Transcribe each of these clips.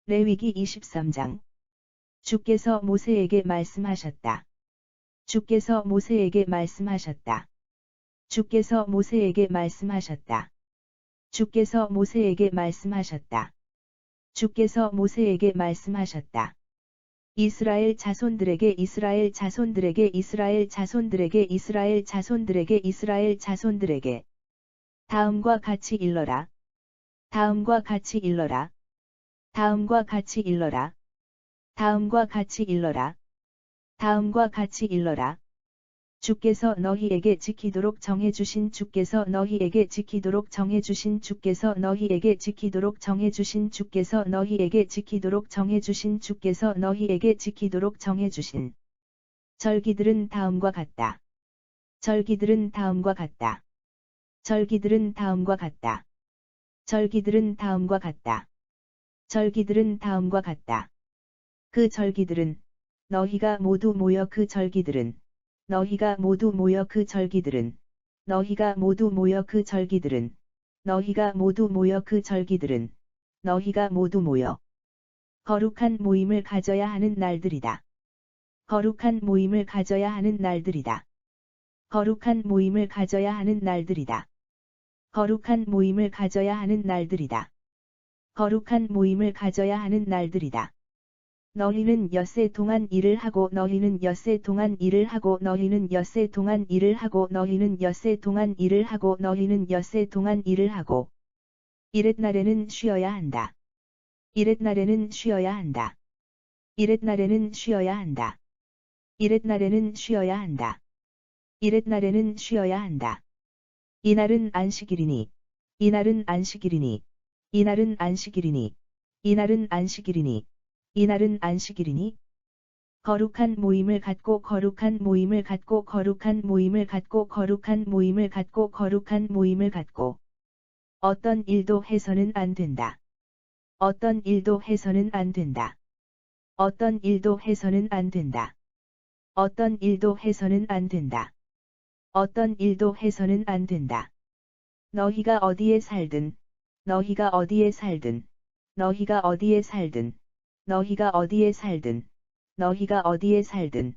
레위기 23장. 주께서 모세에게 말씀하셨다. 주께서 모세에게 말씀하셨다. 주께서 모세에게 말씀하셨다. 주께서 모세에게 말씀하셨다. 주께서 모세에게 말씀하셨다. 이스라엘 자손들에게 이스라엘 자손들에게 이스라엘 자손들에게 이스라엘 자손들에게 이스라엘 자손들에게 다음과 같이 일러라. 다음과 같이 일러라. 다음과 같이 일러라. 다음과 같이 일러라. 다음과 같이 일러라. 주께서 너희에게 지키도록 정해주신 주께서 너희에게 지키도록 정해주신 주께서 너희에게 지키도록 정해주신 주께서 너희에게 지키도록 정해주신 주께서 너희에게 지키도록 정해주신 절기들은 다음과 같다. 절기들은 다음과 같다. 절기들은 다음과 같다. 절기들은 다음과 같다. 절기들은 다음과 같다. 그 절기들은 너희가 모두 모여 그 절기들은 너희가 모두 모여 그 절기들은 너희가 모두 모여 그 절기들은 너희가 모두 모여 그 절기들은 너희가 모두 모여 거룩한 모임을 가져야 하는 날들이다. 거룩한 모임을 가져야 하는 날들이다. 거룩한 모임을 가져야 하는 날들이다. 거룩한 모임을 가져야 하는 날들이다. 거룩한 모임을 가져야 하는 날들이다. 너희는 엿새 동안 일을 하고 너희는 엿새 동안 일을 하고 너희는 엿새 동안 일을 하고 너희는 엿새 동안 일을 하고 너희는 엿새 동안 일을 하고 이렛날에는 쉬어야 한다. 이렛날에는 쉬어야 한다. 이렛날에는 쉬어야 한다. 이렛날에는 쉬어야 한다. 이렛날에는 쉬어야 한다. 이날은 안식일이니 이날은 안식일이니 이날은 안식일이니 이날은 안식일이니 이날은 안식일이니 거룩한 모임을 갖고 거룩한 모임을 갖고 거룩한 모임을 갖고 거룩한 모임을 갖고 거룩한 모임을 갖고 어떤 일도 해서는 안 된다. 어떤 일도 해서는 안 된다. 어떤 일도 해서는 안 된다. 어떤 일도 해서는 안 된다. 어떤 일도 해서는 안 된다. 너희가 어디에 살든 너희가 어디에 살든 너희가 어디에 살든 너희가 어디에 살든 너희가 어디에 살든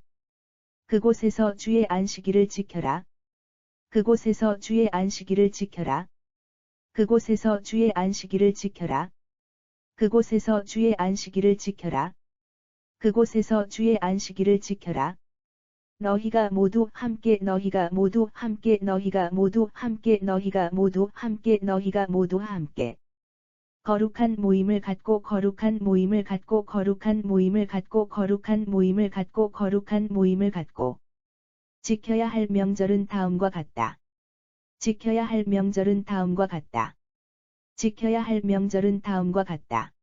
그곳에서 주의 안식일을 지켜라. 그곳에서 주의 안식일을 지켜라. 그곳에서 주의 안식일을 지켜라. 그곳에서 주의 안식일을 지켜라. 그곳에서 주의 안식일을 지켜라. 너희가 모두 함께 너희가 모두 함께 너희가 모두 함께 너희가 모두 함께 너희가 모두 함께 거룩한 모임을 갖고 거룩한 모임을 갖고 거룩한 모임을 갖고 거룩한 모임을 갖고 거룩한 모임을 갖고 지켜야 할 명절은 다음과 같다. 지켜야 할 명절은 다음과 같다. 지켜야 할 명절은 다음과 같다.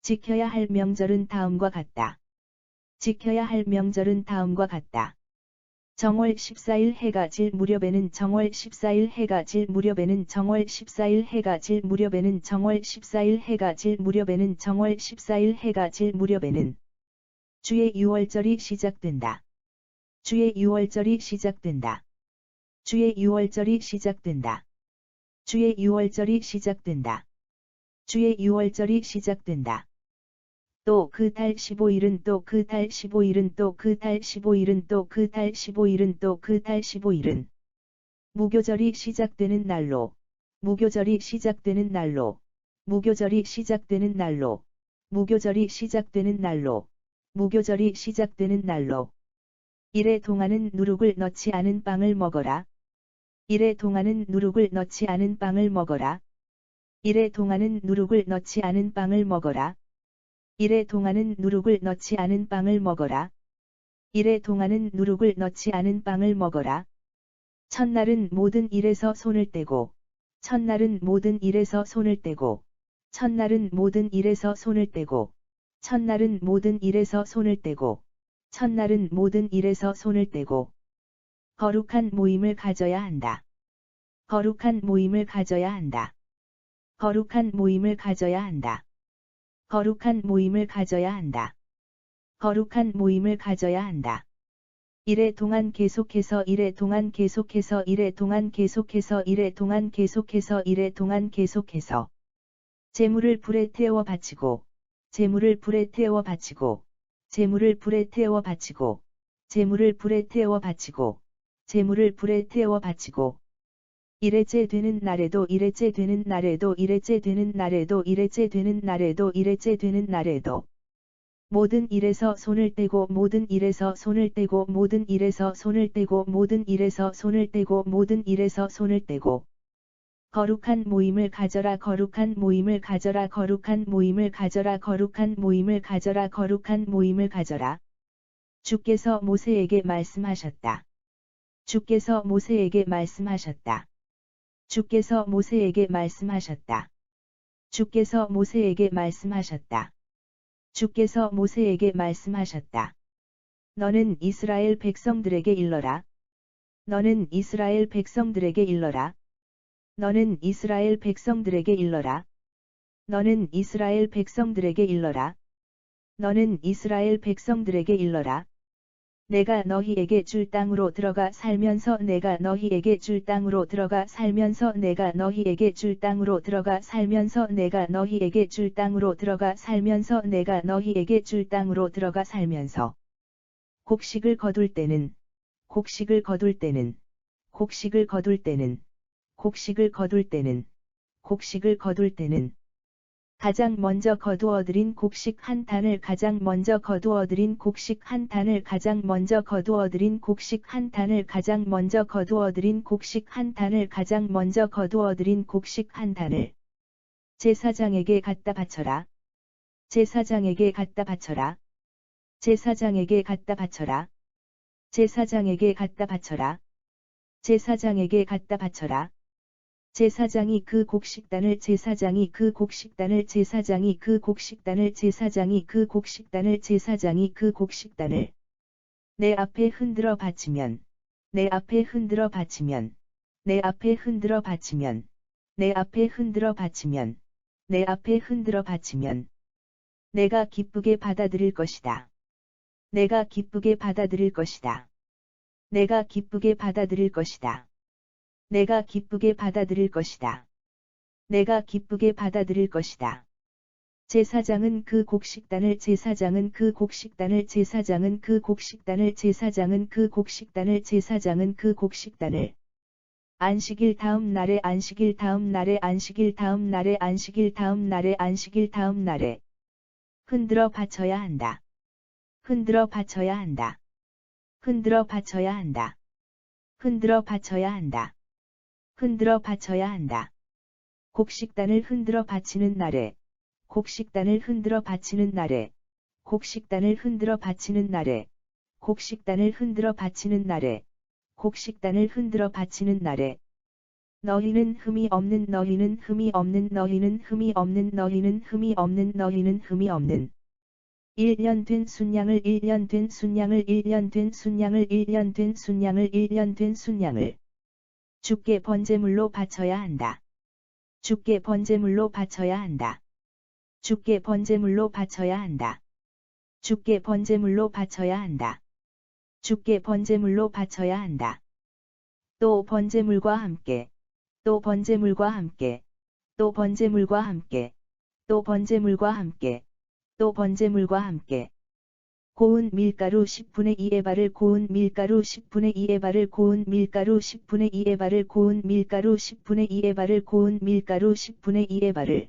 지켜야 할 명절은 다음과 같다. 지켜야 할 명절은 다음과 같다. 정월 14일 해가 질 무렵에는 정월 14일 해가 질 무렵에는 정월 14일 해가 질 무렵에는 정월 14일 해가 질 무렵에는 정월 14일 해가 질 무렵에는 주의 유월절이 시작된다. 주의 유월절이 시작된다. 주의 유월절이 시작된다. 주의 유월절이 시작된다. 주의 유월절이 시작된다. 또 그 달 15일은 또 그 달 15일은 또 그 달 15일은 또 그 달 15일은 또 그 달 15일은 무교절이 시작되는 날로 무교절이 시작되는 날로 무교절이 시작되는 날로 무교절이 시작되는 날로 무교절이 시작되는 날로 이래 동안은 누룩을 넣지 않은 빵을 먹어라. 이래 동안은 누룩을 넣지 않은 빵을 먹어라. 이래 동안은 누룩을 넣지 않은 빵을 먹어라. 이래 동안은 누룩을 넣지 않은 빵을 먹어라. 이래 동안은 누룩을 넣지 않은 빵을 먹어라. 첫날은 모든 일에서 손을 떼고 첫날은 모든 일에서 손을 떼고 첫날은 모든 일에서 손을 떼고 첫날은 모든 일에서 손을 떼고 첫날은 모든 일에서 손을 떼고 거룩한 모임을 가져야 한다. 거룩한 모임을 가져야 한다. 거룩한 모임을 가져야 한다. 거룩한 모임을 가져야 한다. 거룩한 모임을 가져야 한다. 이래 동안 계속해서 이래 동안 계속해서 이래 동안 계속해서 이래 동안 계속해서 이래 동안 계속해서 제물을 불에 태워 바치고 제물을 불에 태워 바치고, 제물을 불에 태워 바치고, 제물을 불에 태워 바치고, 제물을 불에 태워 바치고, 일회째 되는 날에도 일회째 되는 날에도 일회째 되는 날에도 일회째 되는 날에도 일회째 되는 날에도 모든 일에서 손을 떼고 모든 일에서 손을 떼고 모든 일에서 손을 떼고 모든 일에서 손을 떼고 모든 일에서 손을 떼고 거룩한 모임을 가져라 거룩한 모임을 가져라 거룩한 모임을 가져라 거룩한 모임을 가져라 거룩한 모임을 가져라. 주께서 모세에게 말씀하셨다. 주께서 모세에게 말씀하셨다. 주께서 모세에게 말씀하셨다. 주께서 모세에게 말씀하셨다. 주께서 모세에게 말씀하셨다. 너는 이스라엘 백성들에게 일러라. 너는 이스라엘 백성들에게 일러라. 너는 이스라엘 백성들에게 일러라. 너는 이스라엘 백성들에게 일러라. 너는 이스라엘 백성들에게 일러라. 내가 너희에게 줄 땅으로 들어가 살면서 내가 너희에게 줄 땅으로 들어가 살면서 내가 너희에게 줄 땅으로 들어가 살면서 내가 너희에게 줄 땅으로 들어가 살면서 내가 너희에게 줄 땅으로 들어가 살면서 곡식을 거둘 때는 곡식을 거둘 때는 곡식을 거둘 때는 곡식을 거둘 때는 곡식을 거둘 때는 가장 먼저 거두어들인 곡식 한 단을 가장 먼저 거두어들인 곡식 한 단을 가장 먼저 거두어들인 곡식 한 단을 가장 먼저 거두어들인 곡식 한 단을 가장 먼저 거두어들인 곡식 한 단을 제사장에게 갖다 바쳐라. 제사장에게 갖다 바쳐라. 제사장에게 갖다 바쳐라. 제사장에게 갖다 바쳐라. 제사장에게 갖다 바쳐라. 제사장이 그 곡식단을 제사장이 그 곡식단을 제사장이 그 곡식단을 제사장이 그 곡식단을 제사장이 그 곡식단을 내 앞에 흔들어 바치면 내 앞에 흔들어 바치면 내 앞에 흔들어 바치면 내 앞에 흔들어 바치면 내 앞에 흔들어 바치면 내가 기쁘게 받아들일 것이다. 내가 기쁘게 받아들일 것이다. 내가 기쁘게 받아들일 것이다. 내가 기쁘게 받아들일 것이다. 내가 기쁘게 받아들일 것이다. 제사장은 그 곡식단을 제사장은 그 곡식단을 제사장은 그 곡식단을 제사장은 그 곡식단을 제사장은 그 곡식단을 안식일 다음 날에 안식일 다음 날에 안식일 다음 날에 안식일 다음 날에 안식일 다음 날에 흔들어 바쳐야 한다. 흔들어 바쳐야 한다. 흔들어 바쳐야 한다. 흔들어 바쳐야 한다. 흔들어 바쳐야 한다. 곡식단을 흔들어 바치는 날에, 곡식단을 흔들어 바치는 날에, 곡식단을 흔들어 바치는 날에, 곡식단을 흔들어 바치는 날에, 곡식단을 흔들어 바치는 날에, 너희는 흠이 없는 너희는 흠이 없는 너희는 흠이 없는 너희는 흠이 없는 너희는 흠이 없는 1년 된 순양을 1년 된 순양을 1년 된 순양을 1년 된 순양을 1년 된 순양을 주께 번제물로 바쳐야 한다. 주께 번제물로 바쳐야 한다. 주께 번제물로 바쳐야 한다. 주께 번제물로 바쳐야 한다. 주께 번제물로 바쳐야 한다. 또 번제물과 함께, 또 번제물과 함께, 또 번제물과 함께, 또 번제물과 함께, 또 번제물과 함께. 고운 밀가루 10분의 2에바를 고운 밀가루 10분의 2에바를 고운 밀가루 10분의 2에바를 고운 밀가루 10분의 2에바를 고운 밀가루 10분의 2에바를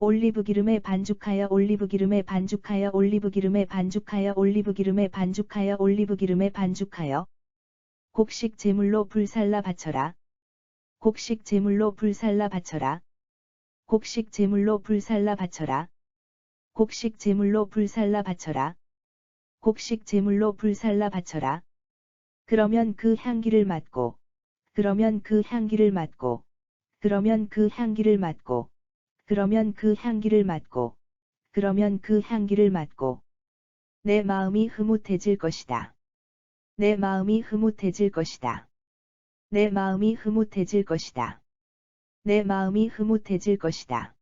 올리브기름에 반죽하여 올리브기름에 반죽하여 올리브기름에 반죽하여 올리브기름에 반죽하여 올리브기름에 반죽하여 곡식 제물로 불살라 바쳐라. 곡식 제물로 불살라 바쳐라. 곡식 제물로 불살라 바쳐라. 곡식 제물로 불살라 바쳐라. 곡식 제물로 불살라 바쳐라. 그러면 그 향기를 맡고, 그러면 그 향기를 맡고, 그러면 그 향기를 맡고, 그러면 그 향기를 맡고, 그러면 그 향기를 맡고, 내 마음이 흐뭇해질 것이다. 내 마음이 흐뭇해질 것이다. 내 마음이 흐뭇해질 것이다. 내 마음이 흐뭇해질 것이다.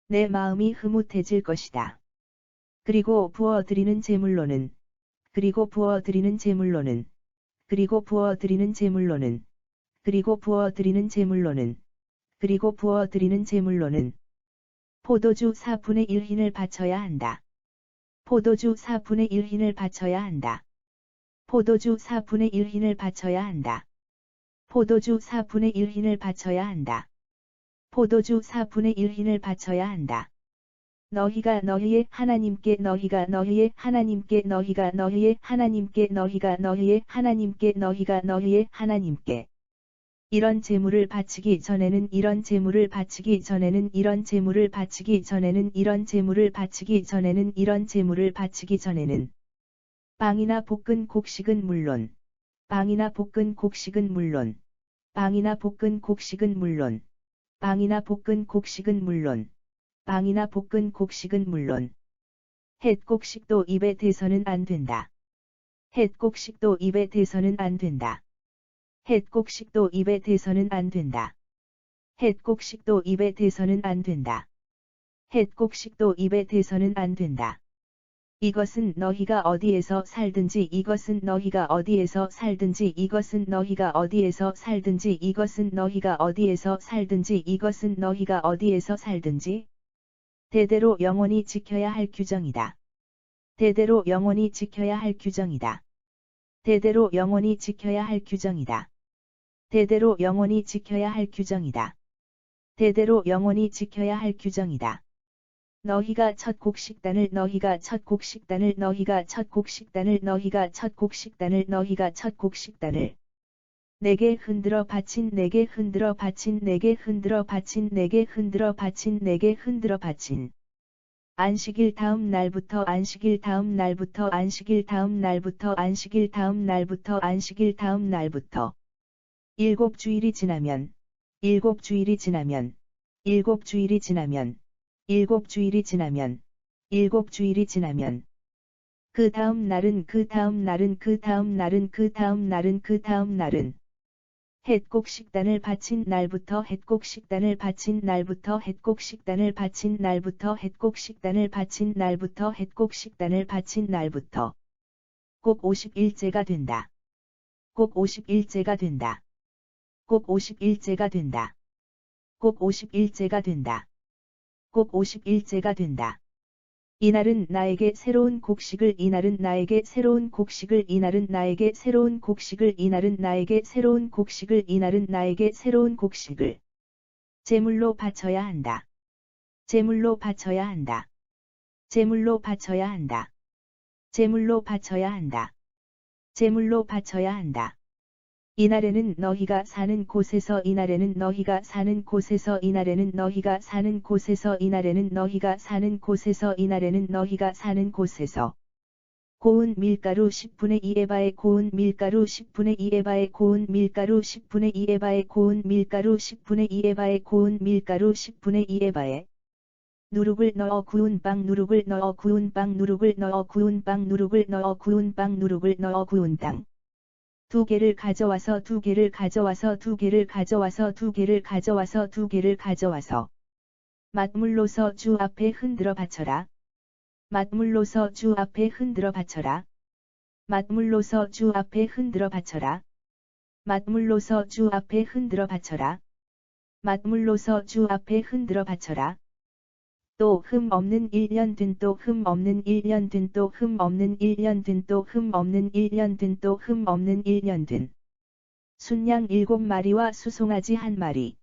내 마음이 흐뭇해질 것이다. 그리고 부어드리는 제물로는, 그리고 부어드리는 제물로는, 그리고 부어드리는 제물로는, 그리고 부어드리는 제물로는, 그리고 부어드리는 제물로는 포도주 4분의 1흰을 바쳐야 한다. 포도주 4분의 1흰을 바쳐야 한다. 포도주 4분의 1흰을 바쳐야 한다. 포도주 4분의 1흰을 바쳐야 한다. 포도주 4분의 1흰을 바쳐야 한다. 너희가 너희의 하나님께 너희가 너희의 하나님께 너희가 너희의 하나님께 너희가 너희의 하나님께 너희가 너희의 하나님께 이런 제물을 바치기 전에는 이런 제물을 바치기 전에는 이런 제물을 바치기 전에는 이런 제물을 바치기 전에는 이런 제물을 바치기 전에는 빵이나 볶은 곡식은 물론 빵이나 볶은 곡식은 물론 빵이나 볶은 곡식은 물론 빵이나 볶은 곡식은 물론 빵이나 볶은 곡식은 물론 햇곡식도 입에 대서는 안 된다. 햇곡식도 입에 대서는 안 된다. 햇곡식도 입에 대서는 안 된다. 햇곡식도 입에 대서는 안 된다. 햇곡식도 입에 대서는 안 된다. 이것은 너희가 어디에서 살든지 이것은 너희가 어디에서 살든지 이것은 너희가 어디에서 살든지 이것은 너희가 어디에서 살든지 이것은 너희가 어디에서 살든지 대대로 영원히 지켜야 할 규정이다. 대대로 영원히 지켜야 할 규정이다. 대대로 영원히 지켜야 할 규정이다. 대대로 영원히 지켜야 할 규정이다. 대대로 영원히 지켜야 할 규정이다. 너희가 첫 곡식단을 너희가 첫 곡식단을 너희가 첫 곡식단을 너희가 첫 곡식단을 너희가 첫 곡식단을 내게 흔들어 바친 내게 흔들어 바친 내게 흔들어 바친 내게 흔들어 바친 내게 흔들어 바친 안식일 다음 날부터 안식일 다음 날부터 안식일 다음 날부터 안식일 다음 날부터 안식일 다음 날부터 7주일이 지나면 7주일이 지나면 7주일이 지나면 7주일이 지나면 7주일이 지나면 그 다음 날은 그 다음 날은 그 다음 날은 그 다음 날은 그 다음 날은 햇곡식단을 바친 날부터 햇곡식단을 바친 날부터 햇곡식단을 바친 날부터 햇곡식단을 바친 날부터 햇곡식단을 바친 날부터 꼭 50일째가 된다. 꼭 50일째가 된다. 꼭 50일째가 된다. 꼭 50일째가 된다. 꼭 50일째가 된다. 이날은 나에게 새로운 곡식을 이날은 나에게 새로운 곡식을 이날은 나에게 새로운 곡식을 이날은 나에게 새로운 곡식을 이날은 나에게 새로운 곡식을 제물로 바쳐야 한다. 제물로 바쳐야 한다. 제물로 바쳐야 한다. 제물로 바쳐야 한다. 제물로 바쳐야 한다. 이날에는 너희가 사는 곳에서 이날에는 너희가 사는 곳에서 이날에는 너희가 사는 곳에서 이날에는 너희가 사는 곳에서 이날에는 너희가 사는 곳에서 고운 밀가루 10분의 2에바의 고운 밀가루 10분의 2에바의 고운 밀가루 10분의 2에바의 고운 밀가루 10분의 2에바의 고운 밀가루 10분의 2에바의 누룩을 넣어 구운 빵 누룩을 넣어 구운 빵 누룩을 넣어 구운 빵 누룩을 넣어 구운 빵 누룩을 넣어 구운 땅 2개를 가져와서 2개를 가져와서 2개를 가져와서 2개를 가져와서 2개를 가져와서 맞물로서 주 앞에 흔들어 바쳐라. 맞물로서 주 앞에 흔들어 바쳐라. 맞물로서 주 앞에 흔들어 바쳐라. 맞물로서 주 앞에 흔들어 바쳐라. 맞물로서 주 앞에 흔들어 바쳐라. 또 흠 없는 1년 된 또 흠 없는 1년 된 또 흠 없는 1년 된 또 흠 없는 1년 된 또 흠 없는 1년 된 순양 7마리와 수송아지 1마리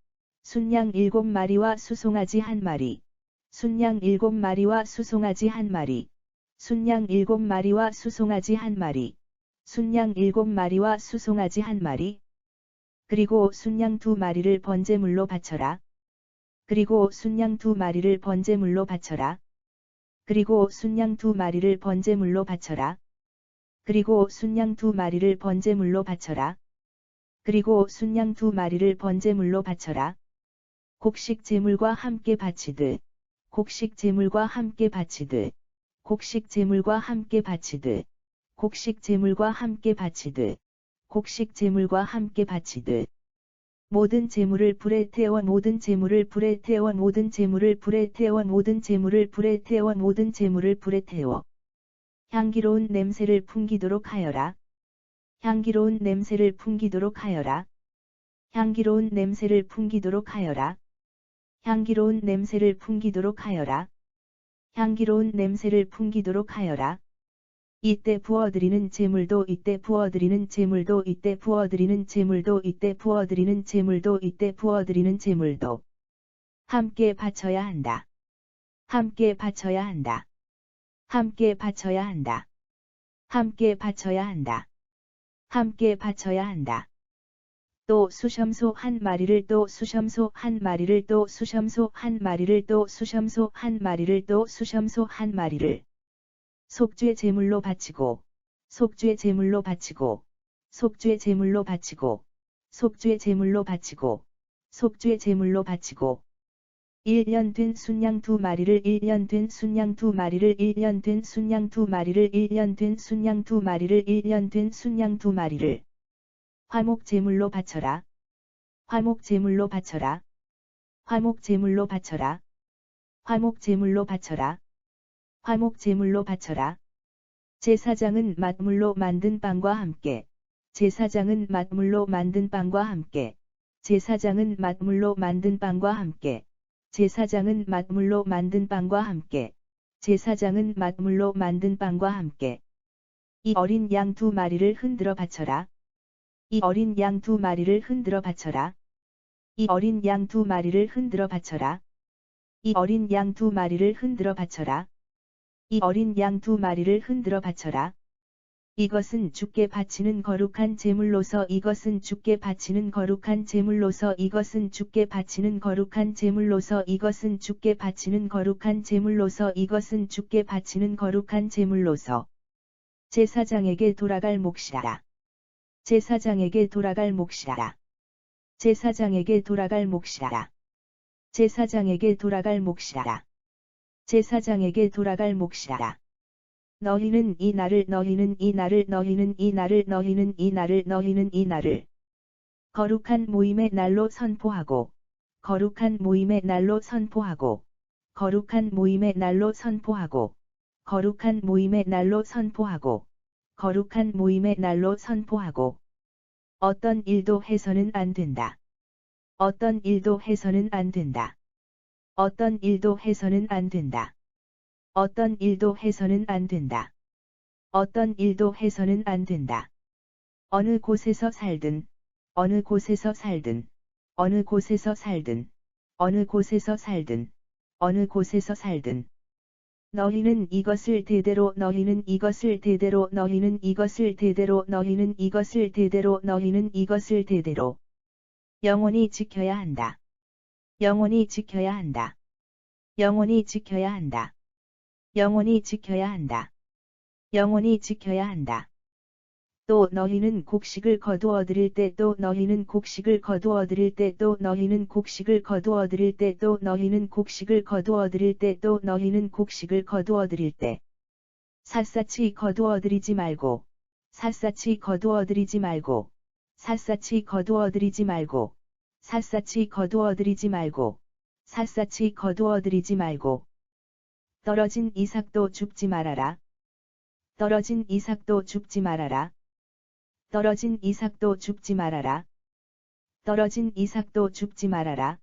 순양 7마리와 수송아지 1마리 순양 7마리와 수송아지 1마리 순양 7마리와 수송아지 1마리 순양 7마리와 수송아지 1마리 그리고 순양 2마리를 번제물로 바쳐라. 그리고 순양 2마리를 번제물로 바쳐라. 그리고 순양 2마리를 번제물로 바쳐라. 그리고 순양 2마리를 번제물로 바쳐라. 그리고 순양 2마리를 번제물로 바쳐라. 곡식 제물과 함께 바치듯 곡식 제물과 함께 바치듯 곡식 제물과 함께 바치듯 곡식 제물과 함께 바치듯 곡식 제물과 함께 바치듯 모든 제물을 불에 태워 모든 제물을 불에 태워 모든 제물을 불에 태워 모든 제물을 불에 태워 모든 제물을 불에 태워 향기로운 냄새를 풍기도록 하여라. 향기로운 냄새를 풍기도록 하여라. 향기로운 냄새를 풍기도록 하여라. 향기로운 냄새를 풍기도록 하여라. 향기로운 냄새를 풍기도록 하여라. 이때 부어드리는 제물도 이때 부어드리는 제물도 이때 부어드리는 제물도 이때 부어드리는 제물도 이때 부어드리는 제물도 함께 바쳐야 한다. 함께 바쳐야 한다. 함께 바쳐야 한다. 함께 바쳐야 한다. 함께 바쳐야 한다. 또 수염소 한 마리를 또 수염소 한 마리를 또 수염소 한 마리를 또 수염소 한 마리를 또 수염소 한 마리를 속죄 제물로 바치고 속죄 제물로 바치고 속죄 제물로 바치고 속죄 제물로 바치고 속죄 제물로 바치고 1년 된 순양 2마리를 1년 된 순양 2마리를 1년 된 순양 2마리를 1년 된 순양 2마리를 1년 된 순양 2마리를 화목 제물로 바쳐라. 화목 제물로 바쳐라. 화목 제물로 바쳐라. 화목 제물로 바쳐라. 화목 제물로 바쳐라. 제사장은 맛물로 만든 빵과 함께 제사장은 맛물로 만든 빵과 함께 제사장은 맛물로 만든 빵과 함께 제사장은 맛물로 만든 빵과 함께 제사장은 맛물로 만든 빵과 함께 이 어린 양 2마리를 흔들어 바쳐라. 이 어린 양 2마리를 흔들어 바쳐라. 이 어린 양 2마리를 흔들어 바쳐라. 이 어린 양 2마리를 흔들어 바쳐라. 이 어린 양 2마리를 흔들어 바쳐라. 이것은 주께 바치는 거룩한 제물로서 이것은 주께 바치는 거룩한 제물로서 이것은 주께 바치는 거룩한 제물로서 이것은 주께 바치는 거룩한 제물로서 이것은 주께 바치는 거룩한 제물로서 제사장에게 돌아갈 몫이라. 제사장에게 돌아갈 몫이라. 제사장에게 돌아갈 몫이라. 제사장에게 돌아갈 몫이라. 제사장에게 돌아갈 몫이라. 너희는 이 날을 너희는 이 날을 너희는 이 날을 너희는 이 날을 너희는 이 날을 거룩한 모임의 날로 선포하고 거룩한 모임의 날로 선포하고 거룩한 모임의 날로 선포하고 거룩한 모임의 날로 선포하고 거룩한 모임의 날로 선포하고 어떤 일도 해서는 안 된다. 어떤 일도 해서는 안 된다. 어떤 일도 해서는 안 된다. 어떤 일도 해서는 안 된다. 어떤 일도 해서는 안 된다. 어느 곳에서 살든, 어느 곳에서 살든, 어느 곳에서 살든, 어느 곳에서 살든, 어느 곳에서 살든. 너희는 이것을 대대로 너희는 이것을 대대로 너희는 이것을 대대로 너희는 이것을 대대로 너희는 이것을 대대로 영원히 지켜야 한다. 영원히 지켜야 한다. 영원히 지켜야 한다. 영원히 지켜야 한다. 영원히 지켜야 한다. 또 너희는 곡식을 거두어 드릴 때 또 너희는 곡식을 거두어 드릴 때 또 너희는 곡식을 거두어 드릴 때 또 너희는 곡식을 거두어 드릴 때 또 너희는 곡식을 거두어 드릴 때 샅샅이 거두어 드리지 말고 샅샅이 거두어 드리지 말고 샅샅이 거두어 드리지 말고 샅샅이 거두어 드리지 말고 샅샅이 거두어 드리지 말고 떨어진 이삭도 죽지 말아라. 떨어진 이삭도 죽지 말아라. 떨어진 이삭도 죽지 말아라. 떨어진 이삭도 죽지 말아라.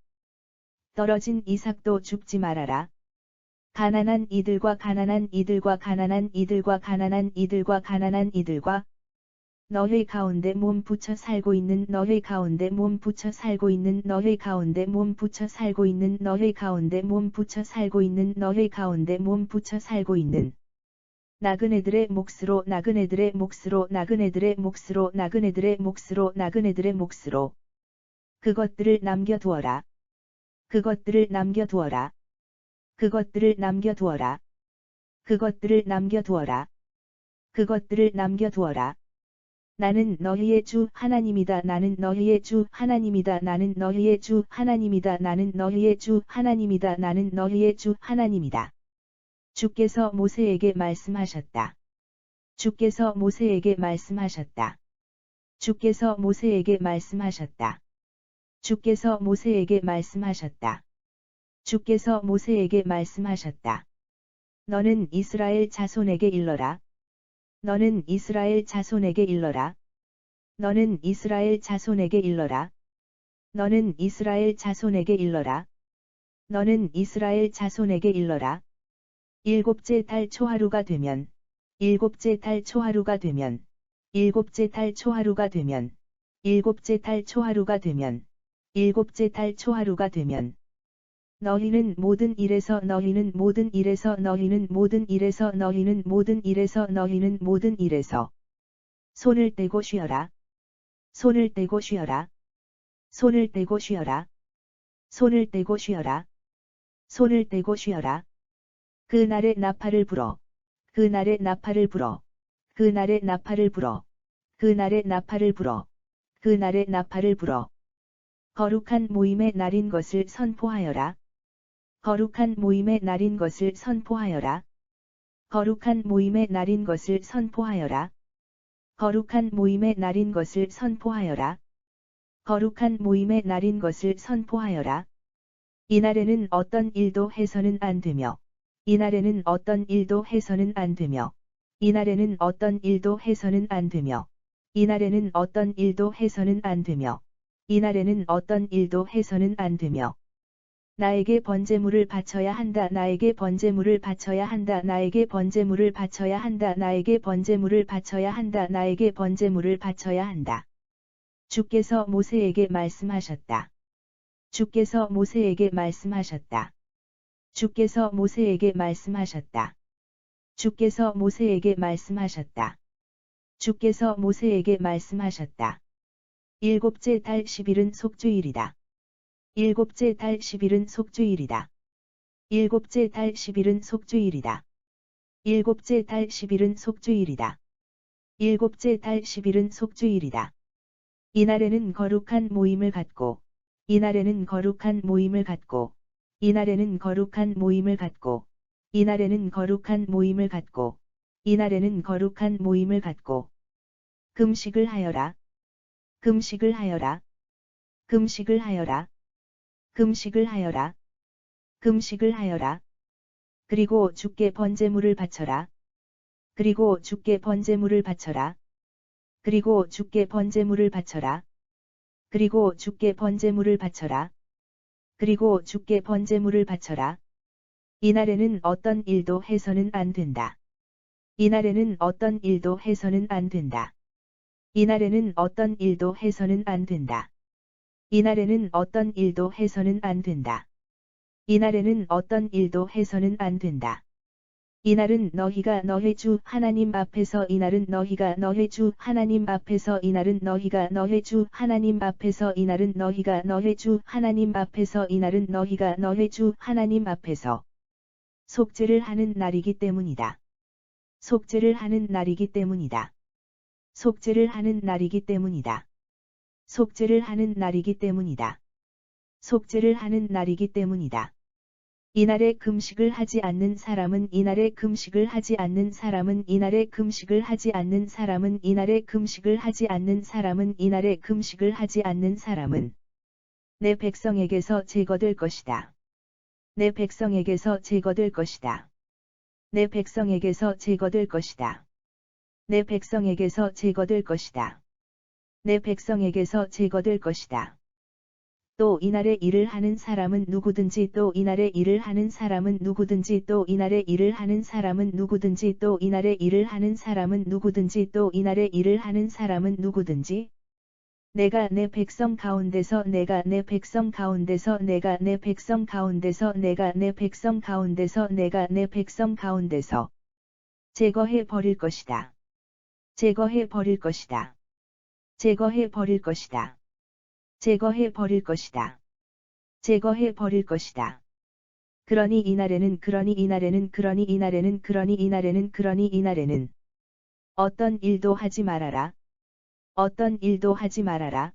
떨어진 이삭도 죽지 말아라. 가난한 이들과 가난한 이들과 가난한 이들과 가난한 이들과 가난한 이들과 너희 가운데 몸 붙여 살고 있는 너희 가운데 몸 붙여 살고 있는 너희 가운데 몸 붙여 살고 있는 너희 가운데 몸 붙여 살고 있는 너희 가운데 몸 붙여 살고 있는 나그네들의 몫으로 나그네들의 몫으로 나그네들의 몫으로 나그네들의 몫으로 나그네들의 몫으로 그것들을 남겨두어라. 그것들을 남겨두어라. 그것들을 남겨두어라. 그것들을 남겨두어라. 그것들을 남겨두어라. 나는 너희의 주 하나님이다. 나는 너희의 주 하나님이다. 나는 너희의 주 하나님이다. 나는 너희의 주 하나님이다. 나는 너희의 주 하나님이다. 주께서 모세에게 말씀하셨다. 주께서 모세에게 말씀하셨다. 주께서 모세에게 말씀하셨다. 주께서 모세에게 말씀하셨다. 주께서 모세에게 말씀하셨다. 너는 이스라엘 자손에게 일러라. 너는 이스라엘 자손에게 일러라. 너는 이스라엘 자손에게 일러라. 너는 이스라엘 자손에게 일러라. 너는 이스라엘 자손에게 일러라. 일곱째 달 초하루가 되면, 일곱째 달 초하루가 되면, 일곱째 달 초하루가 되면, 일곱째 달 초하루가 되면, 일곱째 달 초하루가 되면, 너희는 모든 일에서 너희는 모든 일에서 너희는 모든 일에서 너희는 모든 일에서 너희는 모든 일에서 손을 떼고 쉬어라. 손을 떼고 쉬어라. 손을 떼고 쉬어라. 손을 떼고 쉬어라. 손을 떼고 쉬어라. 그날의 나팔을 불어. 그날의 나팔을 불어. 그날의 나팔을 불어. 그날의 나팔을 불어. 그날의 나팔을 불어. 거룩한 모임의 날인 것을 선포하여라. 거룩한 모임의 날인 것을 선포하여라. 거룩한 모임의 날인 것을 선포하여라. 거룩한 모임의 날인 것을 선포하여라. 거룩한 모임의 날인 것을 선포하여라. 이날에는 어떤 일도 해서는 안 되며, 이날에는 어떤 일도 해서는 안 되며, 이날에는 어떤 일도 해서는 안 되며, 이날에는 어떤 일도 해서는 안 되며, 이날에는 어떤 일도 해서는 안 되며, 나에게 번제물을 바쳐야 한다. 나에게 번제물을 바쳐야 한다. 나에게 번제물을 바쳐야 한다. 나에게 번제물을 바쳐야 한다. 나에게 번제물을 바쳐야 한다. 주께서 모세에게 말씀하셨다. 주께서 모세에게 말씀하셨다. 주께서 모세에게 말씀하셨다. 주께서 모세에게 말씀하셨다. 주께서 모세에게 말씀하셨다. 일곱째 달 10일은 속주일이다. 일곱째 달 10일은 속주일이다. 일곱째 달 10일은 속주일이다. 일곱째 달 10일은 속주일이다. 일곱째 달 10일은 속주일이다. 이날에는 거룩한 모임을 갖고, 이날에는 거룩한 모임을 갖고, 이날에는 거룩한 모임을 갖고, 이날에는 거룩한 모임을 갖고, 이날에는 거룩한 모임을 갖고, 금식을 하여라. 금식을 하여라. 금식을 하여라. 금식을 하여라. 금식을 하여라. 그리고 주께 번제물을 바쳐라. 그리고 주께 번제물을 바쳐라. 그리고 주께 번제물을 바쳐라. 그리고 주께 번제물을 바쳐라. 그리고 주께 번제물을 바쳐라. 이날에는 어떤 일도 해서는 안 된다. 이날에는 어떤 일도 해서는 안 된다. 이날에는 어떤 일도 해서는 안 된다. 이날에는 어떤 일도 해서는 안 된다. 이날에는 어떤 일도 해서는 안 된다. 이날은 너희가 너희 주 하나님 앞에서 이날은 너희가 너희 주 하나님 앞에서 이날은 너희가 너희 주 하나님 앞에서 이날은 너희가 너희 주 하나님 앞에서 이날은 너희가 너희 주 하나님 앞에서 속죄를 하는 날이기 때문이다. 속죄를 하는 날이기 때문이다. 속죄를 하는 날이기 때문이다. 속죄를 하는 날이기 때문이다. 속죄를 하는 날이기 때문이다. 이날에 금식을 하지 않는 사람은 이날에 금식을 하지 않는 사람은 이날에 금식을 하지 않는 사람은 이날에 금식을 하지 않는 사람은 이날에 금식을 하지 않는 사람은 내 백성에게서 제거될 것이다. 내 백성에게서 제거될 것이다. 내 백성에게서 제거될 것이다. 내 백성에게서 제거될 것이다. 내 백성에게서 제거될 것이다. 또 이날에 일을 하는 사람은 누구든지 또 이날에 일을 하는 사람은 누구든지 또 이날에 일을 하는 사람은 누구든지 또 이날에 일을 하는 사람은 누구든지 또 이날에 일을 하는 사람은 누구든지 내가 내 백성 가운데서 내가 내 백성 가운데서 내가 내 백성 가운데서 내가 내 백성 가운데서 내가 내 백성 가운데서 제거해 버릴 것이다. 제거해 버릴 것이다. 제거해 버릴 것이다. 제거해 버릴 것이다. 제거해 버릴 것이다. 그러니 이날에는 어떤 일도 하지 말아라. 어떤 일도 하지 말아라.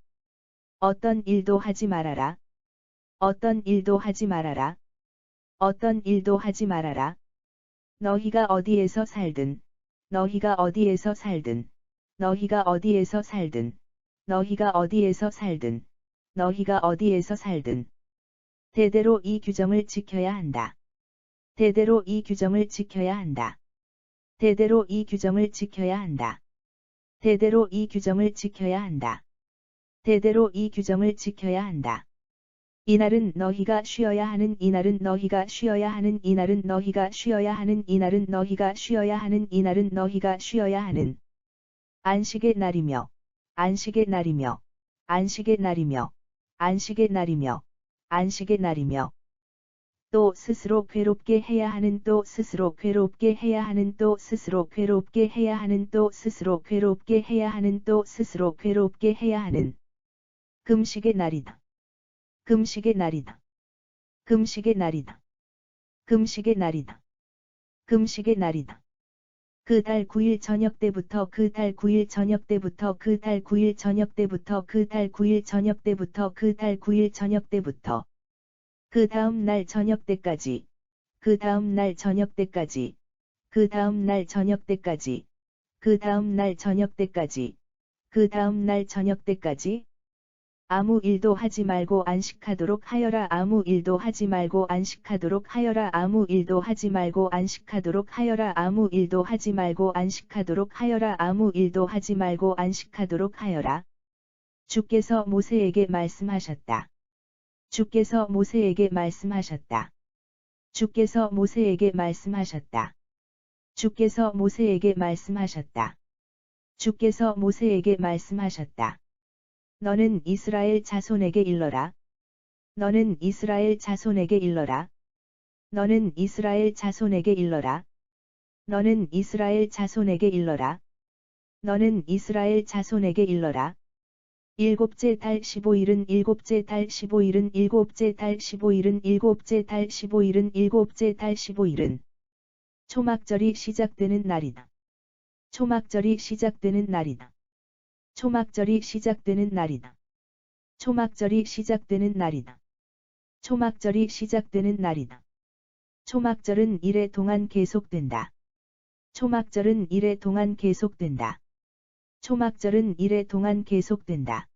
어떤 일도 하지 말아라. 어떤 일도 하지 말아라. 어떤 일도 하지 말아라. 너희가 어디에서 살든, 너희가 어디에서 살든, 너희가 어디에서 살든, 너희가 어디에서 살든, 너희가 어디에서 살든, 대대로 이 규정을 지켜야 한다. 대대로 이 규정을 지켜야 한다. 대대로 이 규정을 지켜야 한다. 대대로 이 규정을 지켜야 한다. 대대로 이 규정을 지켜야 한다. 이날은 너희가 쉬어야 하는 이날은 너희가 쉬어야 하는 이날은 너희가 쉬어야 하는 이날은 너희가 쉬어야 하는 이날은 너희가 쉬어야 하는 안식의 날이며 안식의 날이며 안식의 날이며 안식의 날이며 안식의 날이며 또 스스로 괴롭게 해야 하는 또 스스로 괴롭게 해야 하는 또 스스로 괴롭게 해야 하는 또 스스로 괴롭게 해야 하는 또 스스로 괴롭게 해야 하는 금식의 날이다. 금식의 날이다. 금식의 날이다. 금식의 날이다. 금식의 날이다. 그 달 9일 저녁 때부터 그 달 9일 저녁 때부터 그 달 9일 저녁 때부터 그 달 9일 저녁 때부터 그 달 9일 저녁 때부터 그 다음 날 저녁 때까지 그 다음 날 저녁 때까지 그 다음 날 저녁 때까지 그 다음 날 저녁 때까지 그 다음 날 저녁 때까지 아무 일도 하지 말고 안식하도록 하여라. 아무 일도 하지 말고 안식하도록 하여라. 아무 일도 하지 말고 안식하도록 하여라. 아무 일도 하지 말고 안식하도록 하여라. 아무 일도 하지 말고 안식하도록 하여라. 주께서 모세에게 말씀하셨다. 주께서 모세에게 말씀하셨다. 주께서 모세에게 말씀하셨다. 주께서 모세에게 말씀하셨다. 주께서 모세에게 말씀하셨다. 너는 이스라엘 자손에게 일러라. 너는 이스라엘 자손에게 일러라. 너는 이스라엘 자손에게 일러라. 너는 이스라엘 자손에게 일러라. 너는 이스라엘 자손에게 일러라. 일곱째 달 15일은 일곱째 달 15일은 일곱째 달 15일은 일곱째 달 15일은 일곱째 달 15일은 초막절이 시작되는 날이다. 초막절이 시작되는 날이다. 초막절이 시작되는 날이다. 초막절이 시작되는 날이다. 초막절이 시작되는 날이다. 초막절은 이래 동안 계속된다. 초막절은 이래 동안 계속된다. 초막절은 이래 동안 계속된다.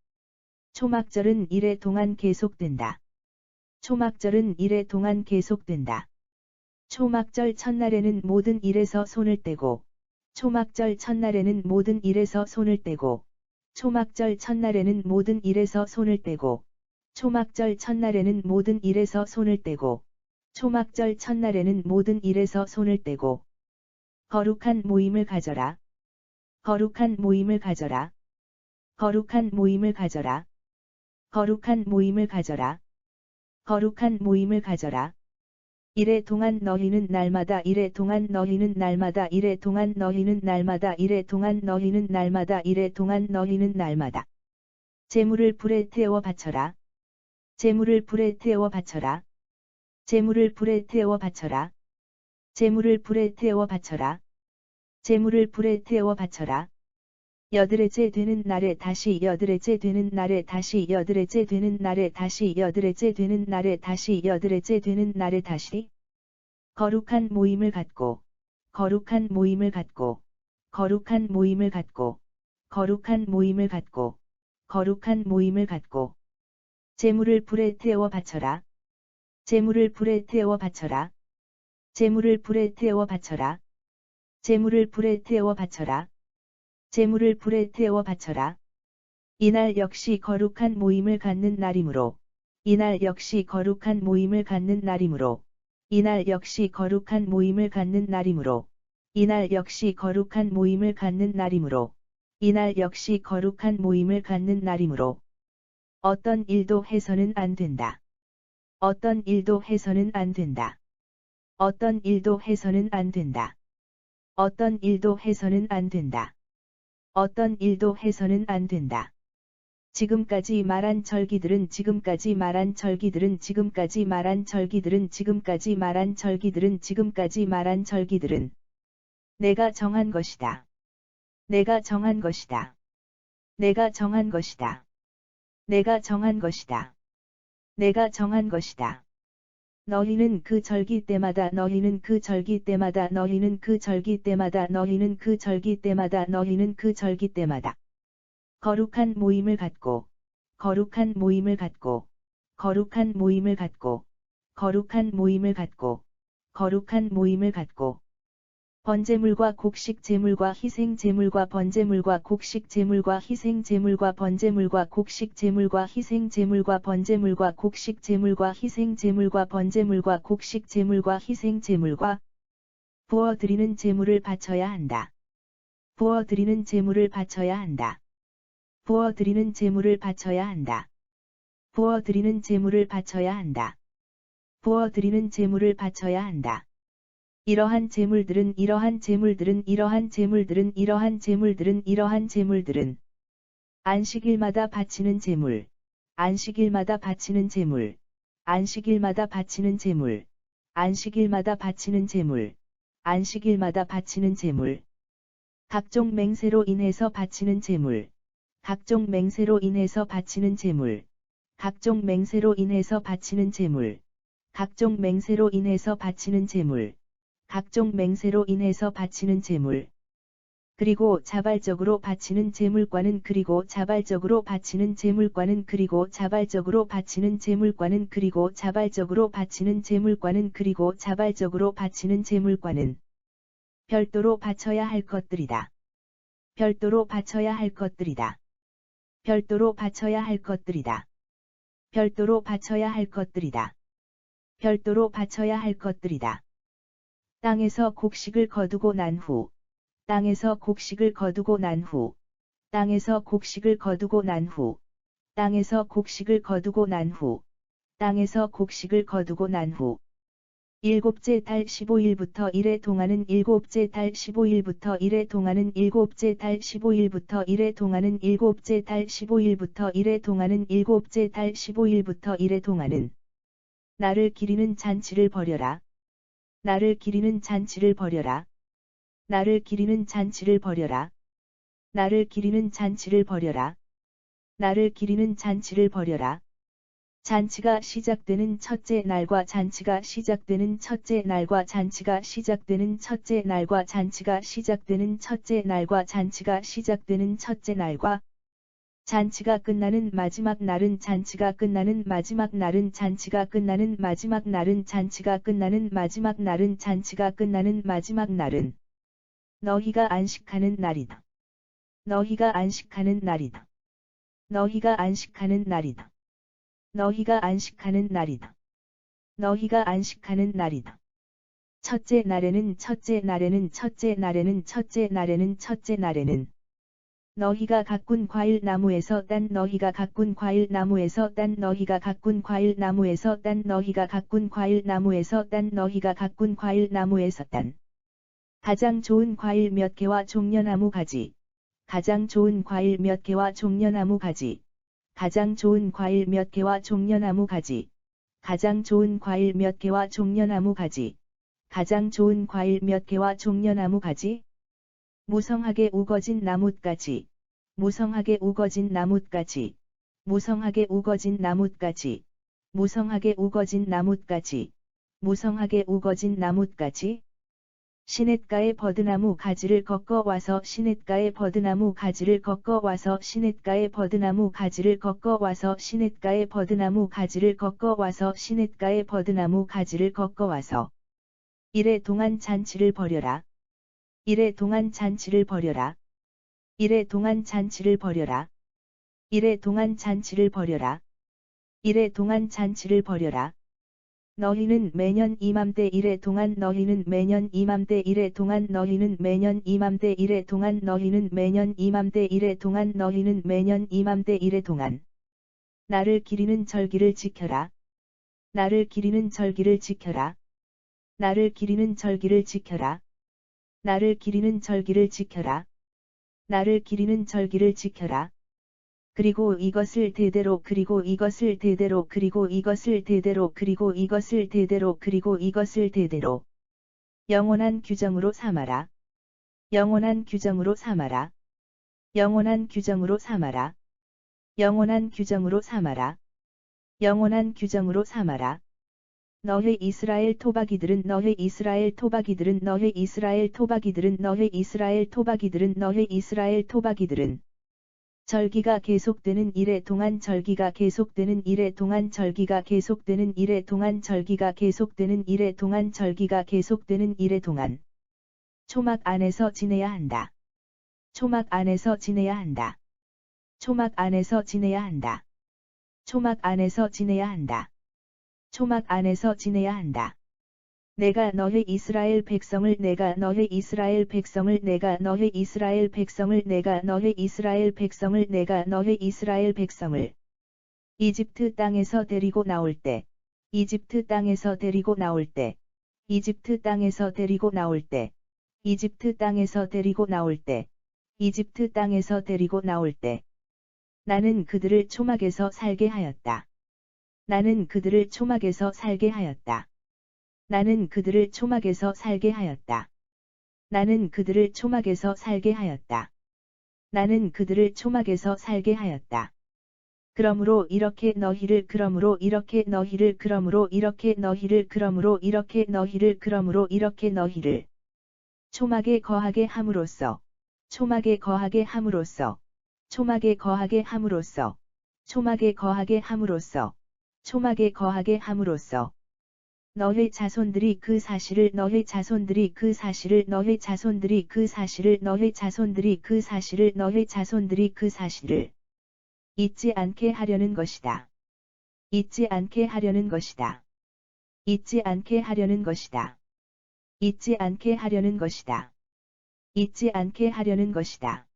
초막절은 이래 동안 계속된다. 초막절은 이래 동안 계속된다. 초막절 첫날에는 모든 일에서 손을 떼고 초막절 첫날에는 모든 일에서 손을 떼고 초막절 첫날에는 모든 일에서 손을 떼고 초막절 첫날에는 모든 일에서 손을 떼고 초막절 첫날에는 모든 일에서 손을 떼고 거룩한 모임을 가져라. 거룩한 모임을 가져라. 거룩한 모임을 가져라. 거룩한 모임을 가져라. 거룩한 모임을 가져라. 이래 동안 너희는 날마다 이래 동안 너희는 날마다 이래 동안 너희는 날마다 이래 동안 너희는 날마다 이래 동안 너희는 날마다 제물을 불에 태워 바쳐라. 제물을 불에 태워 바쳐라. 제물을 불에 태워 바쳐라. 제물을 불에 태워 바쳐라. 제물을 불에 태워 바쳐라. 여드레째 되는 날에 다시 여드레째 되는 날에 다시 여드레째 되는 날에 다시 여드레째 되는 날에 다시 여드레째 되는 날에 다시 거룩한 모임을 갖고 거룩한 모임을 갖고 거룩한 모임을 갖고 거룩한 모임을 갖고 거룩한 모임을 갖고 제물을 불에 태워 바쳐라. 제물을 불에 태워 바쳐라. 제물을 불에 태워 바쳐라. 제물을 불에 태워 바쳐라. 제물을 불에 태워 바쳐라. 이날 역시 거룩한 모임을 갖는 날이므로 이날 역시 거룩한 모임을 갖는 날이므로 이날 역시 거룩한 모임을 갖는 날이므로 이날 역시 거룩한 모임을 갖는 날이므로 이날 역시 거룩한 모임을 갖는 날이므로 어떤 일도 해서는 안 된다. 어떤 일도 해서는 안 된다. 어떤 일도 해서는 안 된다. 어떤 일도 해서는 안 된다. 어떤 일도 해서는 안 된다. 지금까지 말한 절기들은 지금까지 말한 절기들은 지금까지 말한 절기들은 지금까지 말한 절기들은 지금까지 말한 절기들은 내가 정한 것이다. 내가 정한 것이다. 내가 정한 것이다. 내가 정한 것이다. 내가 정한 것이다. 너희는 그 절기 때마다 너희는 그 절기 때마다 너희는 그 절기 때마다 너희는 그 절기 때마다 너희는 그 절기 때마다 거룩한 모임을 갖고 거룩한 모임을 갖고 거룩한 모임을 갖고 거룩한 모임을 갖고 거룩한 모임을 갖고 번제물과 곡식 제물과 희생 제물과 번제물과 곡식 제물과 희생 제물과 번제물과 곡식 제물과 희생 제물과 번제물과 곡식 제물과 희생 제물과 번제물과 곡식 제물과 희생 제물과 부어 드리는 제물을 바쳐야 한다. 부어 드리는 제물을 바쳐야 한다. 부어 드리는 제물을 바쳐야 한다. 부어 드리는 제물을 바쳐야 한다. 부어 드리는 제물을 바쳐야 한다. 이러한 제물들은 안식일마다 바치는 제물, 안식일마다 바치는 제물, 안식일마다 바치는 제물, 안식일마다 바치는 제물, 안식일마다 바치는 제물, 각종 맹세로 인해서 바치는 제물, 각종 맹세로 인해서 바치는 제물, 각종 맹세로 인해서 바치는 제물, 각종 맹세로 인해서 바치는 제물, 각종 맹세로 인해서 바치는 제물, 그리고 자발적으로 바치는 제물과는 그리고 자발적으로 바치는 제물과는 그리고 자발적으로 바치는 제물과는 그리고 자발적으로 바치는 제물과는 그리고 자발적으로 바치는 제물과는 별도로 바쳐야 할 것들이다. 별도로 바쳐야 할 것들이다. 별도로 바쳐야 할 것들이다. 별도로 바쳐야 할 것들이다. 별도로 바쳐야 할 것들이다. 땅에서 곡식을 거두고 난 후, 땅에서 곡식을 거두고 난 후, 땅에서 곡식을 거두고 난 후, 땅에서 곡식을 거두고 난 후, 땅에서 곡식을 거두고 난 후, 일곱째 달 15일부터 1회 동안은 일곱째 달 15일부터 1회 동안은 일곱째 달 15일부터 1회 동안은 일곱째 달 15일부터 1회 동안은 일곱째 달 15일부터 1회 동안은 나를 기리는 잔치를 벌여라. 나를 기리는 잔치를 벌여라. 나를 기리는 잔치를 벌여라. 나를 기리는 잔치를 벌여라. 나를 기리는 잔치를 벌여라. 잔치가 시작되는 첫째 날과 잔치가 시작되는 첫째 날과 잔치가 시작되는 첫째 날과 잔치가 시작되는 첫째 날과 잔치가 시작되는 첫째 날과 잔치가 끝나는 마지막 날은 잔치가 끝나는 마지막 날은 잔치가 끝나는 마지막 날은 잔치가 끝나는 마지막 날은 잔치가 끝나는 마지막 날은 너희가 안식하는 날이다. 너희가 안식하는 날이다. 너희가 안식하는 날이다. 너희가 안식하는 날이다. 너희가 안식하는 날이다. 첫째 날에는 첫째 날에는 첫째 날에는 첫째 날에는 첫째 날에는 너희가 가꾼 과일 나무에서 딴 너희가 가꾼 과일 나무에서 딴 너희가 가꾼 과일 나무에서 딴 너희가 가꾼 과일 나무에서 딴 너희가 가꾼 과일 나무에서 딴 가장 좋은 과일 몇 개와 종려나무 가지 가장 좋은 과일 몇 개와 종려나무 가지 가장 좋은 과일 몇 개와 종려나무 가지 가장 좋은 과일 몇 개와 종려나무 가지 가장 좋은 과일 몇 개와 종려나무 가지 무성하게 우거진 나뭇가지 무성하게 우거진 나뭇가지 무성하게 우거진 나뭇가지 무성하게 우거진 나뭇가지 무성하게 우거진 나뭇가지 시냇가의 버드나무 가지를 꺾어 와서 시냇가의 버드나무 가지를 꺾어 와서 시냇가의 버드나무 가지를 꺾어 와서 시냇가의 버드나무 가지를 꺾어 와서 시냇가의 버드나무 가지를 꺾어 와서 이래 동안 잔치를 벌여라. 이래 동안 잔치를 벌여라. 이래 동안 잔치를 벌여라. 이래 동안 잔치를 벌여라. 이래 동안 잔치를 벌여라. 너희는 매년 이맘때 이래 동안 너희는 매년 이맘때 이래 동안 너희는 매년 이맘때 이래 동안 너희는 매년 이맘때 이래 동안 너희는 매년 이맘때 이래 동안 나를 기리는 절기를 지켜라. 나를 기리는 절기를 지켜라. 나를 기리는 절기를 지켜라. 나를 기리는 절기를 지켜라. 나를 기리는 절기를 지켜라. 그리고 이것을 대대로 그리고 이것을 대대로 그리고 이것을 대대로 그리고 이것을 대대로 그리고 이것을 대대로 영원한 규정으로 삼아라. 영원한 규정으로 삼아라. 영원한 규정으로 삼아라. 영원한 규정으로 삼아라. 영원한 규정으로 삼아라. 너희 이스라엘 토박이들은 너희 이스라엘 토박이들은 너희 이스라엘 토박이들은 너희 이스라엘 토박이들은 너희 이스라엘 토박이들은 절기가 계속되는 이래 동안 절기가 계속되는 이래 동안 절기가 계속되는 이래 동안 절기가 계속되는 이래 동안 절기가 계속되는 이래 동안 초막 안에서 지내야 한다. 초막 안에서 지내야 한다. 초막 안에서 지내야 한다. 초막 안에서 지내야 한다. 초막 안에서 지내야 한다. 내가 너희 이스라엘 백성을 내가 너희 이스라엘 백성을 내가 너희 이스라엘 백성을 내가 너희 이스라엘 백성을 내가 너희 이스라엘 백성을 이집트 땅에서 데리고 나올 때 이집트 땅에서 데리고 나올 때 이집트 땅에서 데리고 나올 때 이집트 땅에서 데리고 나올 때 이집트 땅에서 데리고 나올 때 나는 그들을 초막에서 살게 하였다. 나는 그들을 초막에서 살게 하였다. 나는 그들을 초막에서 살게 하였다. 나는 그들을 초막에서 살게 하였다. 나는 그들을 초막에서 살게 하였다. 그러므로 이렇게 너희를 그러므로 이렇게 너희를 그러므로 이렇게 너희를 그러므로 이렇게 너희를 그러므로 이렇게 너희를 초막에 거하게 함으로써 초막에 거하게 함으로써 초막에 거하게 함으로써 초막에 거하게 함으로써 초막에 거하게 함으로써 너희 자손들이 그 사실을 너희 자손들이 그 사실을 너희 자손들이 그 사실을 너희 자손들이 그 사실을 너희 자손들이 그 사실을 잊지 않게 하려는 것이다. 잊지 않게 하려는 것이다. 잊지 않게 하려는 것이다. 잊지 않게 하려는 것이다. 잊지 않게 하려는 것이다.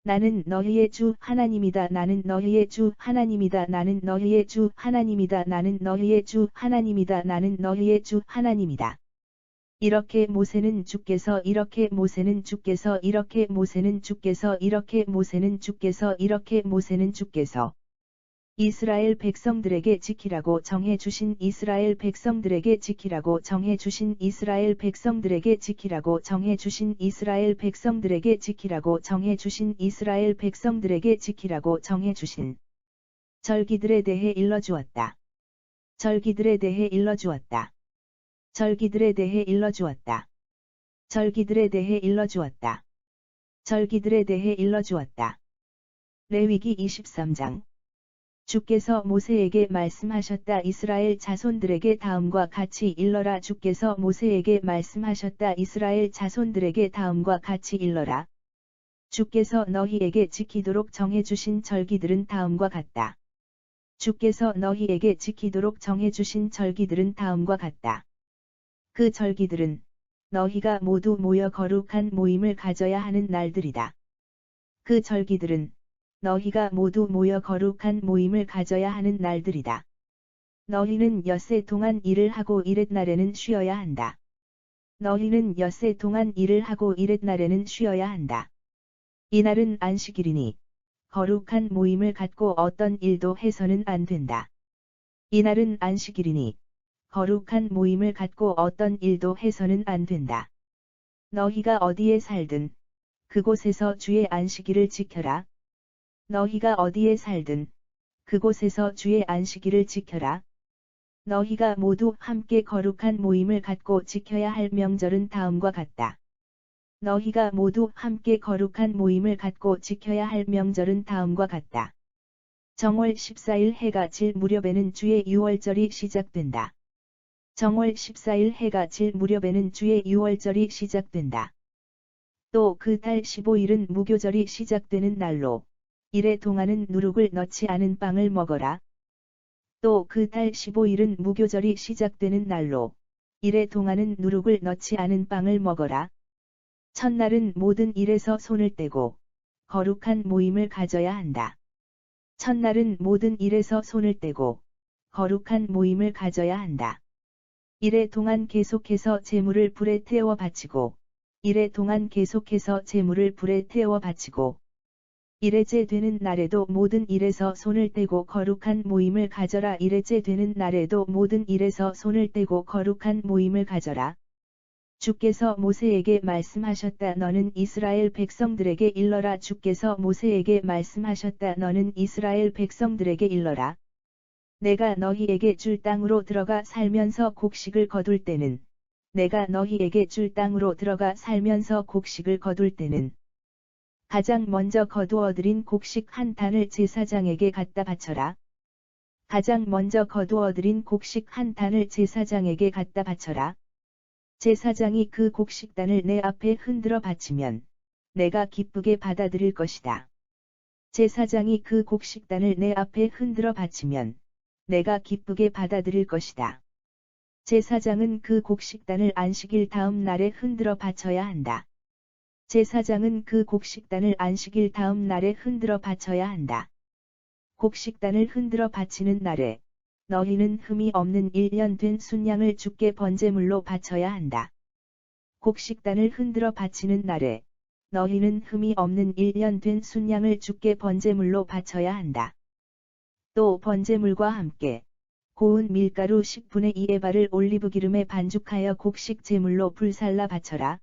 나는 너희의 주 하나님이다. 나는 너희의 주 하나님이다. 나는 너희의 주 하나님이다. 나는 너희의 주 하나님이다. 나는 너희의 주 하나님이다. 이렇게 모세는 주께서 이렇게 모세는 주께서 이렇게 모세는 주께서 이렇게 모세는 주께서 이렇게 모세는 주께서 이스라엘 백성들에게 지키라고 정해 주신 이스라엘 백성들에게 지키라고 정해 주신 이스라엘 백성들에게 지키라고 정해 주신 이스라엘 백성들에게 지키라고 정해 주신 이스라엘 백성들에게 지키라고 정해 주신 절기들에 대해 일러주었다. 절기들에 대해 일러주었다. 절기들에 대해 일러주었다. 절기들에 대해 일러주었다. 절기들에 대해 일러주었다. 레위기 23장 주께서 모세에게 말씀하셨다. 이스라엘 자손들에게 다음과 같이 일러라. 주께서 모세에게 말씀하셨다. 이스라엘 자손들에게 다음과 같이 일러라. 주께서 너희에게 지키도록 정해주신 절기들은 다음과 같다. 주께서 너희에게 지키도록 정해주신 절기들은 다음과 같다. 그 절기들은 너희가 모두 모여 거룩한 모임을 가져야 하는 날들이다. 그 절기들은 너희가 모두 모여 거룩한 모임을 가져야 하는 날들이다. 너희는 엿새 동안 일을 하고 이렛날에는 쉬어야 한다. 너희는 엿새 동안 일을 하고 이렛날에는 쉬어야 한다. 이날은 안식일이니 거룩한 모임을 갖고 어떤 일도 해서는 안 된다. 이날은 안식일이니 거룩한 모임을 갖고 어떤 일도 해서는 안 된다. 너희가 어디에 살든 그곳에서 주의 안식일을 지켜라. 너희가 어디에 살든 그곳에서 주의 안식일을 지켜라. 너희가 모두 함께 거룩한 모임을 갖고 지켜야 할 명절은 다음과 같다. 너희가 모두 함께 거룩한 모임을 갖고 지켜야 할 명절은 다음과 같다. 정월 14일 해가 질 무렵에는 주의 유월절이 시작된다. 정월 14일 해가 질 무렵에는 주의 유월절이 시작된다. 또 그 달 15일은 무교절이 시작되는 날로 이래 동안은 누룩을 넣지 않은 빵을 먹어라. 또 그 달 15일은 무교절이 시작되는 날로 이래 동안은 누룩을 넣지 않은 빵을 먹어라. 첫날은 모든 일에서 손을 떼고 거룩한 모임을 가져야 한다. 첫날은 모든 일에서 손을 떼고 거룩한 모임을 가져야 한다. 이래 동안 계속해서 제물을 불에 태워 바치고 이래 동안 계속해서 제물을 불에 태워 바치고 이래째 되는 날에도 모든 일에서 손을 떼고 거룩한 모임을 가져라. 이래째 되는 날에도 모든 일에서 손을 떼고 거룩한 모임을 가져라. 주께서 모세에게 말씀하셨다. 너는 이스라엘 백성들에게 일러라. 주께서 모세에게 말씀하셨다. 너는 이스라엘 백성들에게 일러라. 내가 너희에게 줄 땅으로 들어가 살면서 곡식을 거둘 때는 내가 너희에게 줄 땅으로 들어가 살면서 곡식을 거둘 때는 가장 먼저 거두어들인 곡식 한 단을 제사장에게 갖다 바쳐라. 가장 먼저 거두어들인 곡식 한 단을 제사장에게 갖다 바쳐라. 제사장이 그 곡식단을 내 앞에 흔들어 바치면 내가 기쁘게 받아들일 것이다. 제사장이 그 곡식단을 내 앞에 흔들어 바치면 내가 기쁘게 받아들일 것이다. 제사장은 그 곡식단을 안식일 다음 날에 흔들어 바쳐야 한다. 제사장은 그 곡식단을 안식일 다음 날에 흔들어 바쳐야 한다. 곡식단을 흔들어 바치는 날에 너희는 흠이 없는 1년 된 순양을 주께 번제물로 바쳐야 한다. 곡식단을 흔들어 바치는 날에 너희는 흠이 없는 1년 된 순양을 주께 번제물로 바쳐야 한다. 또 번제물과 함께 고운 밀가루 10분의 2에바를 올리브기름에 반죽하여 곡식 제물로 불살라 바쳐라.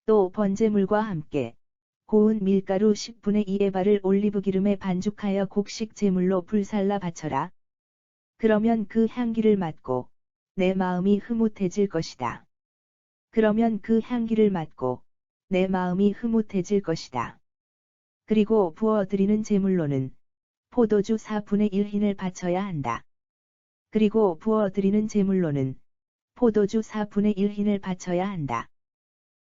또 번제물과 함께 고운 밀가루 10분의 2에바를 올리브기름에 반죽하여 곡식 제물로 불살라 바쳐라. 그러면 그 향기를 맡고 내 마음이 흐뭇해질 것이다. 그러면 그 향기를 맡고 내 마음이 흐뭇해질 것이다. 그리고 부어드리는 제물로는 포도주 4분의 1흰을 바쳐야 한다. 그리고 부어드리는 제물로는 포도주 4분의 1흰을 바쳐야 한다.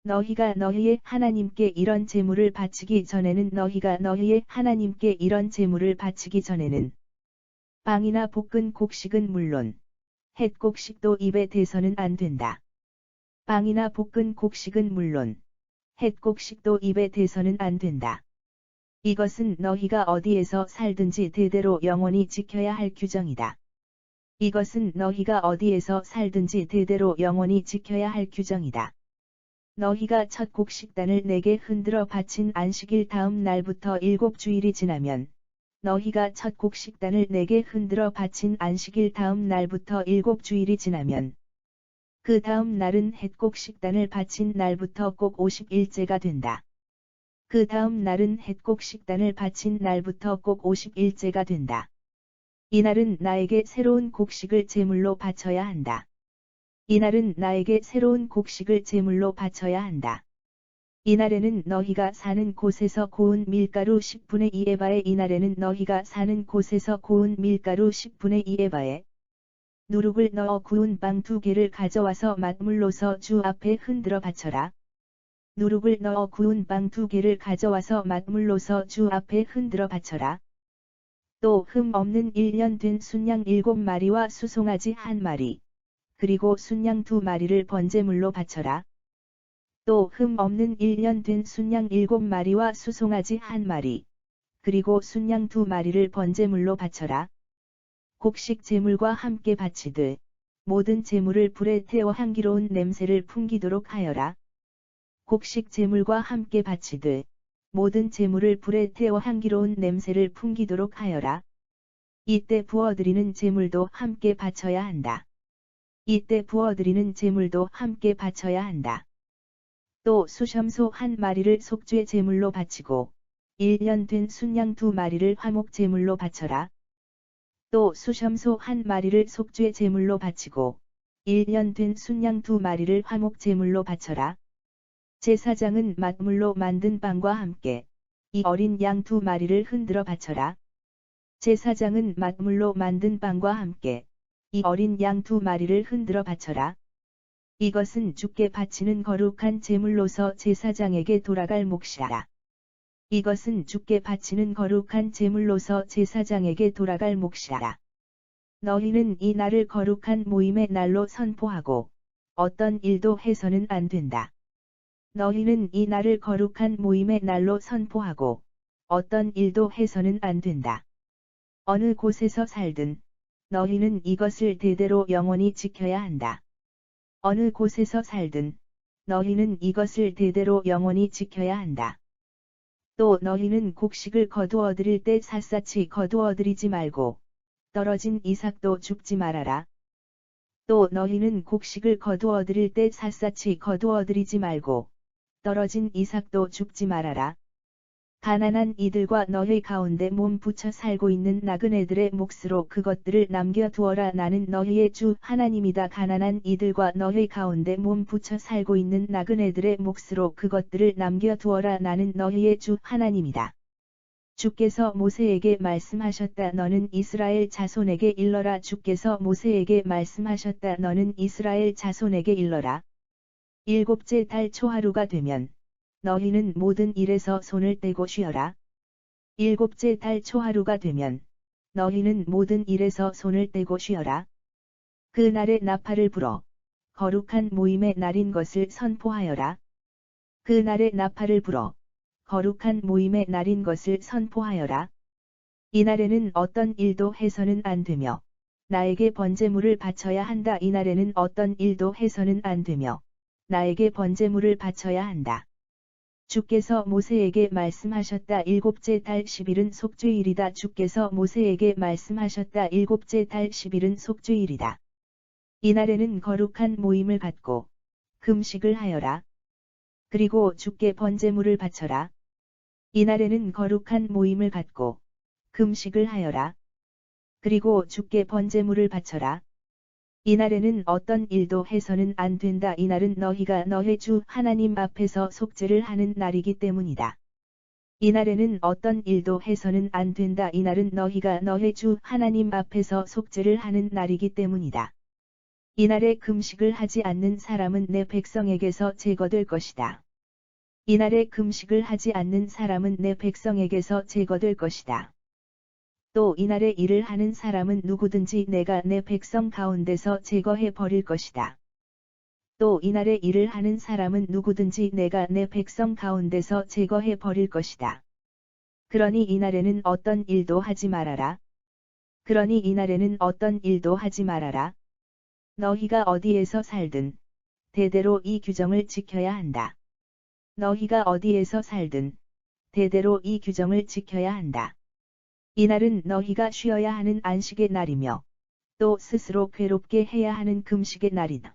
너희가 너희의 하나님께 이런 제물을 바치기 전에는 빵이나 볶은 곡식은 물론 햇 곡식도 입에 대서는 안 된다. 빵이나 볶은 곡식은 물론 햇 곡식도 입에 대서는 안 된다. 이것은 너희가 어디에서 살든지 대대로 영원히 지켜야 할 규정이다. 이것은 너희가 어디에서 살든지 대대로 영원히 지켜야 할 규정이다. 너희가 첫 곡식단을 내게 흔들어 바친 안식일 다음 날부터 7주일이 지나면 너희가 첫 곡식단을 내게 흔들어 바친 안식일 다음 날부터 7주일이 지나면 그 다음 날은 햇 곡식단을 바친 날부터 꼭 50일째가 된다. 그 다음 날은 햇 곡식단을 바친 날부터 꼭 50일째가 된다. 이날은 나에게 새로운 곡식을 제물로 바쳐야 한다. 이날은 나에게 새로운 곡식을 제물로 바쳐야 한다. 이날에는 너희가 사는 곳에서 고운 밀가루 10분의 2에바에 이날에는 너희가 사는 곳에서 고운 밀가루 10분의 2에바에 누룩을 넣어 구운 빵 2개를 가져와서 맛물로서 주 앞에 흔들어 바쳐라. 누룩을 넣어 구운 빵 2개를 가져와서 맛물로서 주 앞에 흔들어 바쳐라. 또 흠 없는 1년 된 순양 7마리와 수송아지 1마리, 그리고 순양 2마리를 번제물로 바쳐라. 또 흠 없는 1년 된 순양 7마리와 수송아지 1마리, 그리고 순양 2마리를 번제물로 바쳐라. 곡식 제물과 함께 바치되 모든 제물을 불에 태워 향기로운 냄새를 풍기도록 하여라. 곡식 제물과 함께 바치되 모든 제물을 불에 태워 향기로운 냄새를 풍기도록 하여라. 이때 부어드리는 제물도 함께 바쳐야 한다. 이때 부어드리는 제물도 함께 바쳐야 한다. 또 수염소 1마리를 속죄 제물로 바치고 1년 된 순양 2마리를 화목 제물로 바쳐라. 또 수염소 1마리를 속죄 제물로 바치고 1년 된 순양 2마리를 화목 제물로 바쳐라. 제사장은 맛물로 만든 빵과 함께 이 어린 양 2마리를 흔들어 바쳐라. 제사장은 맛물로 만든 빵과 함께 이 어린 양 2마리를 흔들어 바쳐라. 이것은 주께 바치는 거룩한 제물로서 제사장에게 돌아갈 몫이라. 이것은 주께 바치는 거룩한 제물로서 제사장에게 돌아갈 몫이라. 너희는 이 날을 거룩한 모임의 날로 선포하고 어떤 일도 해서는 안 된다. 너희는 이 날을 거룩한 모임의 날로 선포하고 어떤 일도 해서는 안 된다. 어느 곳에서 살든 너희는 이것을 대대로 영원히 지켜야 한다. 어느 곳에서 살든 너희는 이것을 대대로 영원히 지켜야 한다. 또 너희는 곡식을 거두어 드릴 때 샅샅이 거두어 드리지 말고 떨어진 이삭도 줍지 말아라. 또 너희는 곡식을 거두어 드릴 때 샅샅이 거두어 드리지 말고 떨어진 이삭도 줍지 말아라. 가난한 이들과 너희 가운데 몸 붙여 살고 있는 나그네들의 몫으로 그것들을 남겨두어라. 나는 너희의 주 하나님이다. 가난한 이들과 너희 가운데 몸 붙여 살고 있는 나그네들의 몫으로 그것들을 남겨두어라. 나는 너희의 주 하나님이다. 주께서 모세에게 말씀하셨다. 너는 이스라엘 자손에게 일러라. 주께서 모세에게 말씀하셨다. 너는 이스라엘 자손에게 일러라. 일곱째 달 초하루가 되면 너희는 모든 일에서 손을 떼고 쉬어라. 일곱째 달 초하루가 되면 너희는 모든 일에서 손을 떼고 쉬어라. 그 날에 나팔을 불어 거룩한 모임의 날인 것을 선포하여라. 그 날에 나팔을 불어 거룩한 모임의 날인 것을 선포하여라. 이날에는 어떤 일도 해서는 안 되며 나에게 번제물을 바쳐야 한다. 이날에는 어떤 일도 해서는 안 되며 나에게 번제물을 바쳐야 한다. 주께서 모세에게 말씀하셨다. 일곱째 달 10일은 속죄일이다. 주께서 모세에게 말씀하셨다. 일곱째 달 10일은 속죄일이다. 이날에는 거룩한 모임을 갖고 금식을 하여라. 그리고 주께 번제물을 바쳐라. 이날에는 거룩한 모임을 갖고 금식을 하여라. 그리고 주께 번제물을 바쳐라. 이날에는 어떤 일도 해서는 안 된다. 이날은 너희가 너희 주 하나님 앞에서 속죄를 하는 날이기 때문이다. 이날에는 어떤 일도 해서는 안 된다. 이날은 너희가 너희 주 하나님 앞에서 속죄를 하는 날이기 때문이다. 이날에 금식을 하지 않는 사람은 내 백성에게서 제거될 것이다. 이날에 금식을 하지 않는 사람은 내 백성에게서 제거될 것이다. 또 이날에 일을 하는 사람은 누구든지 내가 내 백성 가운데서 제거해 버릴 것이다. 또 이날에 일을 하는 사람은 누구든지 내가 내 백성 가운데서 제거해 버릴 것이다. 그러니 이날에는 어떤 일도 하지 말아라. 그러니 이날에는 어떤 일도 하지 말아라. 너희가 어디에서 살든 대대로 이 규정을 지켜야 한다. 너희가 어디에서 살든 대대로 이 규정을 지켜야 한다. 이날은 너희가 쉬어야 하는 안식의 날이며 또 스스로 괴롭게 해야 하는 금식의 날이다.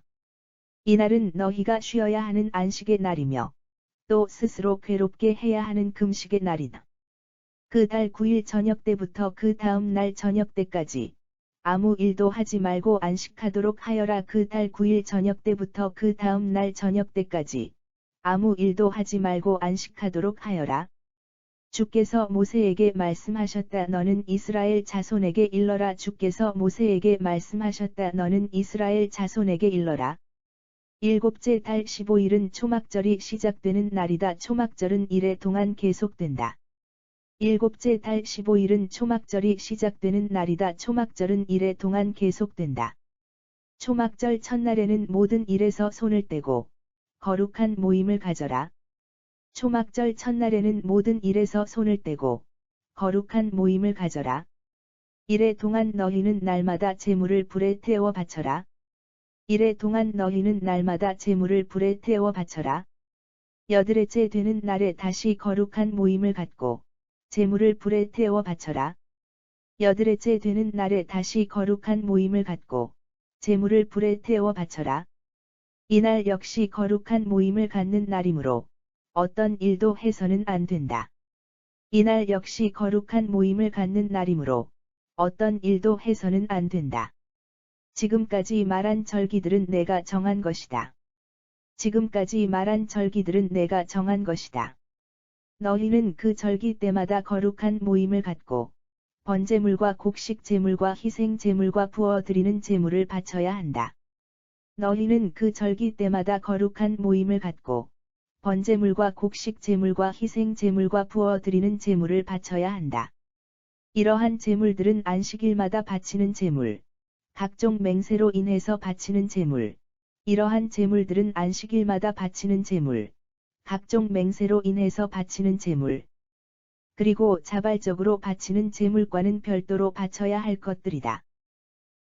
이날은 너희가 쉬어야 하는 안식의 날이며 또 스스로 괴롭게 해야 하는 금식의 날이다. 그 달 9일 저녁 때부터 그 다음 날 저녁 때까지 아무 일도 하지 말고 안식하도록 하여라. 그 달 9일 저녁 때부터 그 다음 날 저녁 때까지 아무 일도 하지 말고 안식하도록 하여라. 주께서 모세에게 말씀하셨다. 너는 이스라엘 자손에게 일러라. 주께서 모세에게 말씀하셨다. 너는 이스라엘 자손에게 일러라. 일곱째 달 15일은 초막절이 시작되는 날이다. 초막절은 이래 동안 계속된다. 일곱째 달 15일은 초막절이 시작되는 날이다. 초막절은 이래 동안 계속된다. 초막절 첫날에는 모든 일에서 손을 떼고 거룩한 모임을 가져라. 초막절 첫날에는 모든 일에서 손을 떼고 거룩한 모임을 가져라. 이래 동안 너희는 날마다 제물을 불에 태워 바쳐라. 이래 동안 너희는 날마다 제물을 불에 태워 바쳐라. 여드레째 되는 날에 다시 거룩한 모임을 갖고 제물을 불에 태워 바쳐라. 여드레째 되는 날에 다시 거룩한 모임을 갖고 제물을 불에 태워 바쳐라. 이날 역시 거룩한 모임을 갖는 날이므로 어떤 일도 해서는 안 된다. 이날 역시 거룩한 모임을 갖는 날이므로 어떤 일도 해서는 안 된다. 지금까지 말한 절기들은 내가 정한 것이다. 지금까지 말한 절기들은 내가 정한 것이다. 너희는 그 절기 때마다 거룩한 모임을 갖고 번제물과 곡식 제물과 희생 제물과 부어 드리는 제물을 바쳐야 한다. 너희는 그 절기 때마다 거룩한 모임을 갖고 번제물과 곡식 제물과 희생 제물과 부어 드리는 제물을 바쳐야 한다. 이러한 제물들은 안식일마다 바치는 제물, 각종 맹세로 인해서 바치는 제물, 이러한 제물들은 안식일마다 바치는 제물, 각종 맹세로 인해서 바치는 제물, 그리고 자발적으로 바치는 제물과는 별도로 바쳐야 할 것들이다.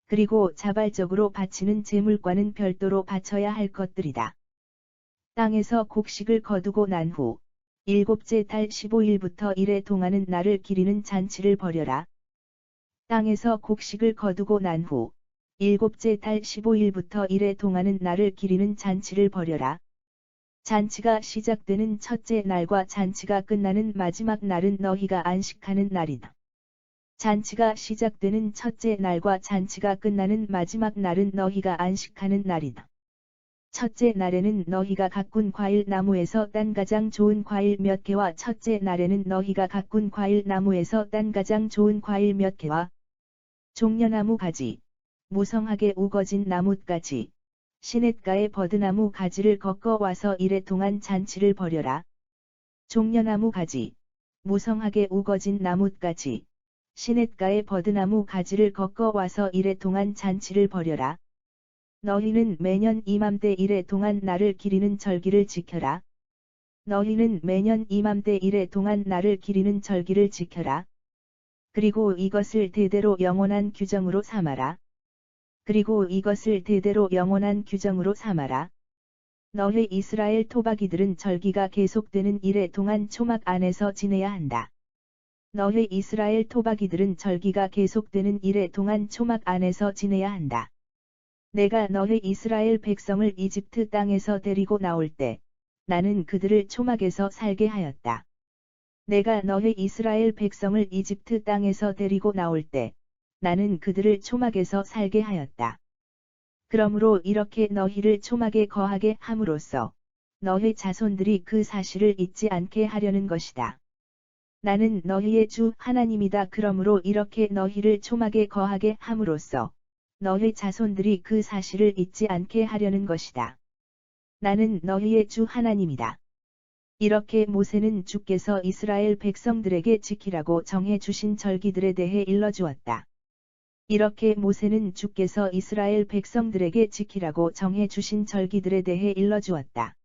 그리고 자발적으로 바치는 제물과는 별도로 바쳐야 할 것들이다. 땅에서 곡식을 거두고 난 후 일곱째 달 15일부터 이래 동안은 나를 기리는 잔치를 벌여라. 땅에서 곡식을 거두고 난 후 일곱째 달 15일부터 이래 동안은 나를 기리는 잔치를 벌여라. 잔치가 시작되는 첫째 날과 잔치가 끝나는 마지막 날은 너희가 안식하는 날이다. 잔치가 시작되는 첫째 날과 잔치가 끝나는 마지막 날은 너희가 안식하는 날이다. 첫째 날에는 너희가 가꾼 과일 나무에서 딴 가장 좋은 과일 몇 개와 첫째 날에는 너희가 가꾼 과일 나무에서 딴 가장 좋은 과일 몇 개와 종려나무 가지, 무성하게 우거진 나뭇가지, 시냇가에 버드나무 가지를 꺾어 와서 이래 동안 잔치를 벌여라. 종려나무 가지, 무성하게 우거진 나뭇가지, 시냇가에 버드나무 가지를 꺾어 와서 이래 동안 잔치를 벌여라. 너희는 매년 이맘때 이래 동안 나를 기리는 절기를 지켜라. 너희는 매년 이맘때 이래 동안 나를 기리는 절기를 지켜라. 그리고 이것을 대대로 영원한 규정으로 삼아라. 그리고 이것을 대대로 영원한 규정으로 삼아라. 너희 이스라엘 토박이들은 절기가 계속되는 이래 동안 초막 안에서 지내야 한다. 너희 이스라엘 토박이들은 절기가 계속되는 이래 동안 초막 안에서 지내야 한다. 내가 너희 이스라엘 백성을 이집트 땅에서 데리고 나올 때 나는 그들을 초막에서 살게 하였다. 내가 너희 이스라엘 백성을 이집트 땅에서 데리고 나올 때 나는 그들을 초막에서 살게 하였다. 그러므로 이렇게 너희를 초막에 거하게 함으로써 너희 자손들이 그 사실을 잊지 않게 하려는 것이다. 나는 너희의 주 하나님이다. 그러므로 이렇게 너희를 초막에 거하게 함으로써 너희 자손들이 그 사실을 잊지 않게 하려는 것이다. 나는 너희의 주 하나님이다. 이렇게 모세는 주께서 이스라엘 백성들에게 지키라고 정해 주신 절기들에 대해 일러주었다. 이렇게 모세는 주께서 이스라엘 백성들에게 지키라고 정해 주신 절기들에 대해 일러주었다.